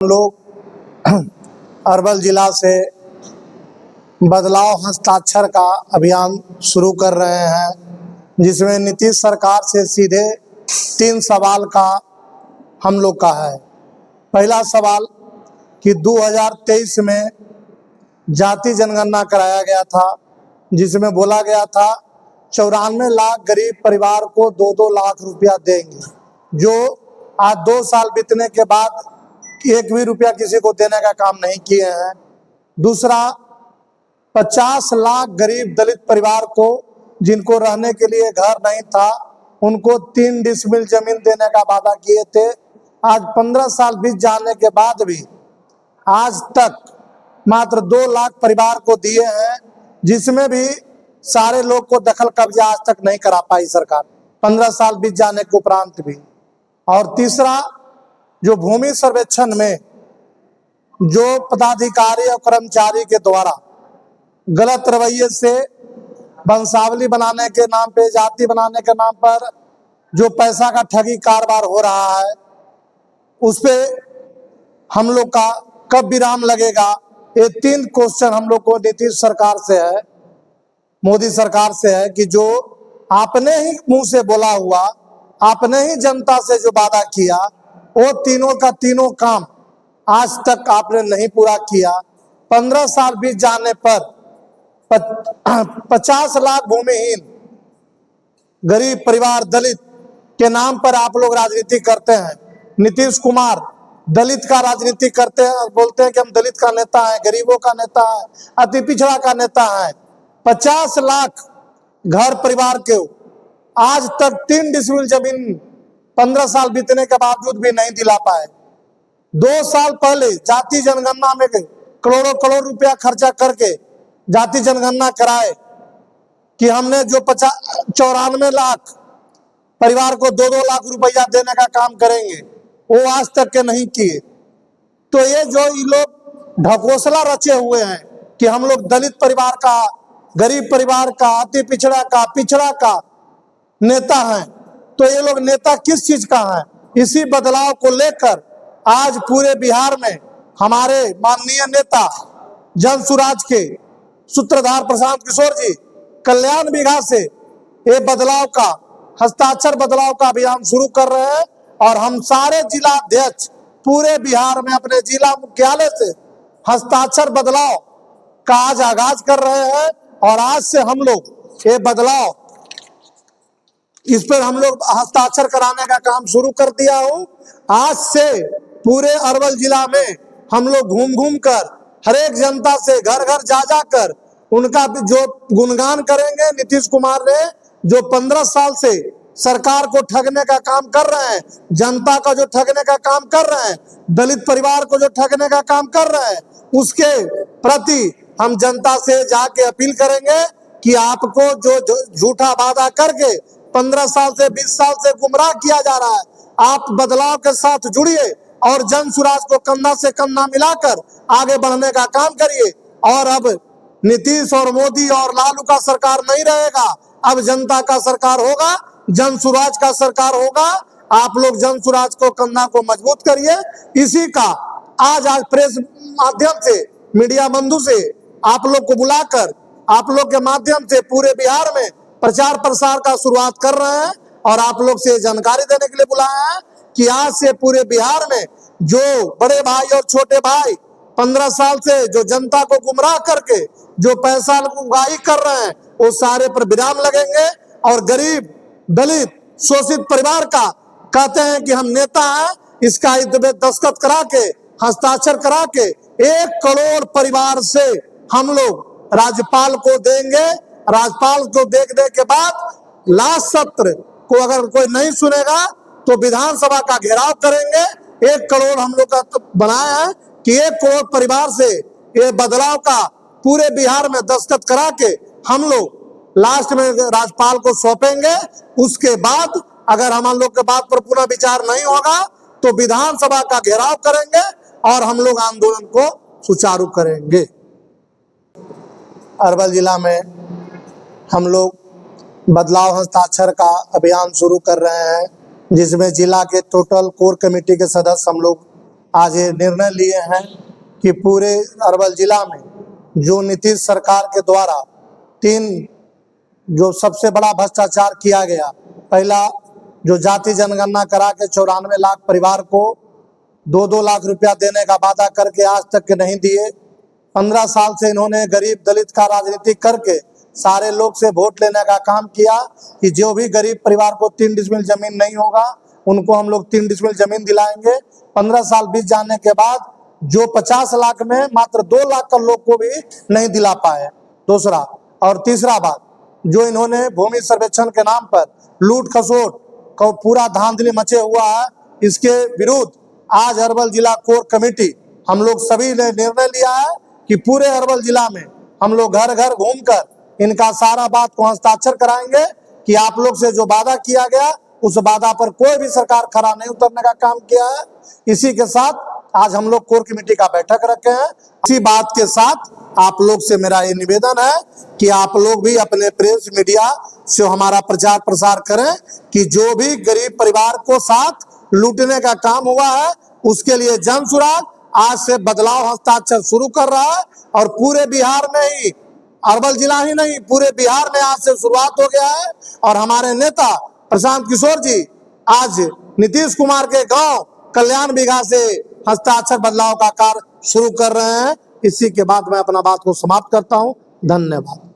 लोग अरवल जिला से बदलाव हस्ताक्षर का अभियान शुरू कर रहे हैं, जिसमें नीतीश सरकार से सीधे 3 सवाल का हम लोग का है। पहला सवाल कि 2023 में जाति जनगणना कराया गया था, जिसमें बोला गया था 94 लाख गरीब परिवार को 2-2 लाख रुपया देंगे, जो आज 2 साल बीतने के बाद 1 भी रुपया किसी को देने का काम नहीं किए हैं। दूसरा, 50 लाख गरीब दलित परिवार को, जिनको रहने के लिए घर नहीं था, उनको 3 डिसमिल जमीन देने का वादा किए थे। आज 15 साल बीत जाने के बाद भी आज तक मात्र 2 लाख परिवार को दिए हैं, जिसमें भी सारे लोग को दखल कब्जा आज तक नहीं करा पाई सरकार, 15 साल बीत जाने के उपरांत भी। और तीसरा, जो भूमि सर्वेक्षण में जो पदाधिकारी और कर्मचारी के द्वारा गलत रवैये से वंशावली बनाने के नाम पे, जाति बनाने के नाम पर जो पैसा का ठगी कारोबार हो रहा है, उस पे हम लोग का कब विराम लगेगा? ये 3 क्वेश्चन हम लोग को नीतीश सरकार से है, मोदी सरकार से है, कि जो आपने ही मुंह से बोला हुआ, आपने ही जनता से जो वादा किया, वो तीनों का तीनों काम आज तक आपने नहीं पूरा किया। 15 साल बीत जाने पर 50 लाख भूमिहीन गरीब परिवार दलित के नाम पर आप लोग राजनीति करते हैं। नीतीश कुमार दलित का राजनीति करते हैं, बोलते हैं कि हम दलित का नेता है, गरीबों का नेता है, अति पिछड़ा का नेता है। 50 लाख घर परिवार के आज तक 3 डिसमिल जमीन 15 साल बीतने के बावजूद भी नहीं दिला पाए। 2 साल पहले जाति जनगणना में करोड़ों करोड़ रुपया खर्चा करके जाति जनगणना कराए कि हमने जो 94 लाख परिवार को 2-2 लाख रुपया देने का काम करेंगे, वो आज तक के नहीं किए। तो ये जो ये लोग ढकोसला रचे हुए हैं कि हम लोग दलित परिवार का, गरीब परिवार का, अति पिछड़ा का नेता हैं, तो ये लोग नेता किस चीज का है? इसी बदलाव को लेकर आज पूरे बिहार में हमारे माननीय नेता जन सुराज के सूत्रधार प्रशांत किशोर जी कल्याण बिघा से ये बदलाव का, हस्ताक्षर बदलाव का अभियान शुरू कर रहे हैं। और हम सारे जिला अध्यक्ष पूरे बिहार में अपने जिला मुख्यालय से हस्ताक्षर बदलाव का आज आगाज कर रहे हैं। और आज से हम लोग ये बदलाव, इस पर हम लोग हस्ताक्षर कराने का काम शुरू कर दिया हूँ। आज से पूरे अरवल जिला में हम लोग घूम घूम कर हर एक जनता से घर घर जा कर उनका जो गुणगान करेंगे। नीतीश कुमार ने जो 15 साल से सरकार को ठगने का काम कर रहे हैं, जनता का जो ठगने का काम कर रहे हैं, दलित परिवार को जो ठगने का काम कर रहे हैं, उसके प्रति हम जनता से जाके अपील करेंगे कि आपको जो झूठा वादा करके 15 साल से 20 साल से गुमराह किया जा रहा है, आप बदलाव के साथ जुड़िए और जन सुराज को कंधा से कंधा मिलाकर आगे बढ़ने का काम करिए। और अब नीतीश और मोदी और लालू का सरकार नहीं रहेगा, अब जनता का सरकार होगा, जन सुराज का सरकार होगा। आप लोग जन सुराज को कंधा को मजबूत करिए। इसी का आज प्रेस माध्यम से, मीडिया बंधु से आप लोग को बुलाकर आप लोग के माध्यम से पूरे बिहार में प्रचार प्रसार का शुरुआत कर रहे हैं। और आप लोग से जानकारी देने के लिए बुलाया है कि आज से पूरे बिहार में जो बड़े भाई और छोटे भाई 15 साल से जो जनता को गुमराह करके जो पैसा उगाही कर रहे हैं, वो सारे पर विराम लगेंगे। और गरीब दलित शोषित परिवार का कहते हैं कि हम नेता हैं, इसका दस्तखत करा के, हस्ताक्षर करा के 1 करोड़ परिवार से हम लोग राज्यपाल को देंगे। राज्यपाल को देखने के बाद लास्ट सत्र को अगर कोई नहीं सुनेगा तो विधानसभा का घेराव करेंगे। 1 करोड़ हम लोग का तो बनाया है कि 1 करोड़ परिवार से ये बदलाव का पूरे बिहार में दस्तखत करा के हम लोग लास्ट में राज्यपाल को सौंपेंगे। उसके बाद अगर हम लोग के बात पर पुनः विचार नहीं होगा तो विधानसभा का घेराव करेंगे और हम लोग आंदोलन को सुचारू करेंगे। अरवल जिला में हम लोग बदलाव हस्ताक्षर का अभियान शुरू कर रहे हैं, जिसमें जिला के टोटल कोर कमेटी के सदस्य हम लोग आज ये निर्णय लिए हैं कि पूरे अरवल जिला में जो नीतीश सरकार के द्वारा 3 जो सबसे बड़ा भ्रष्टाचार किया गया, पहला जो जाति जनगणना करा के 94 लाख परिवार को 2-2 लाख रुपया देने का वादा करके आज तक के नहीं दिए। 15 साल से इन्होंने गरीब दलित का राजनीति करके सारे लोग से वोट लेने का काम किया कि जो भी गरीब परिवार को 3 डिसमिल जमीन नहीं होगा उनको हम लोग 3 डिसमिल जमीन दिलाएंगे। 15 साल बीत जाने के बाद जो 50 लाख में मात्र 2 लाख का लोग को भी नहीं दिला पाए। दूसरा और तीसरा बात, जो इन्होंने भूमि सर्वेक्षण के नाम पर लूट खसोट का पूरा धांधली मचे हुआ है, इसके विरुद्ध आज अरवल जिला कोर कमेटी हम लोग सभी ने निर्णय लिया है कि पूरे अरवल जिला में हम लोग घर घर घूमकर इनका सारा बात को हस्ताक्षर कराएंगे कि आप लोग से जो वादा किया गया उस वादा पर कोई भी सरकार खरा नहीं उतरने का काम किया है। इसी के साथ आज हम लोग कोर कमेटी का बैठक रखे हैं। इसी बात के साथ आप लोग से मेरा ये निवेदन है कि आप लोग भी अपने प्रेस मीडिया से हमारा प्रचार प्रसार करें कि जो भी गरीब परिवार को साथ लूटने का काम हुआ है उसके लिए जन सुराग आज से बदलाव हस्ताक्षर शुरू कर रहा है और पूरे बिहार में ही, अरवल जिला ही नहीं पूरे बिहार में आज से शुरुआत हो गया है। और हमारे नेता प्रशांत किशोर जी आज नीतीश कुमार के गांव कल्याण बिघा से हस्ताक्षर बदलाव का कार्य शुरू कर रहे हैं। इसी के बाद मैं अपना बात को समाप्त करता हूं। धन्यवाद।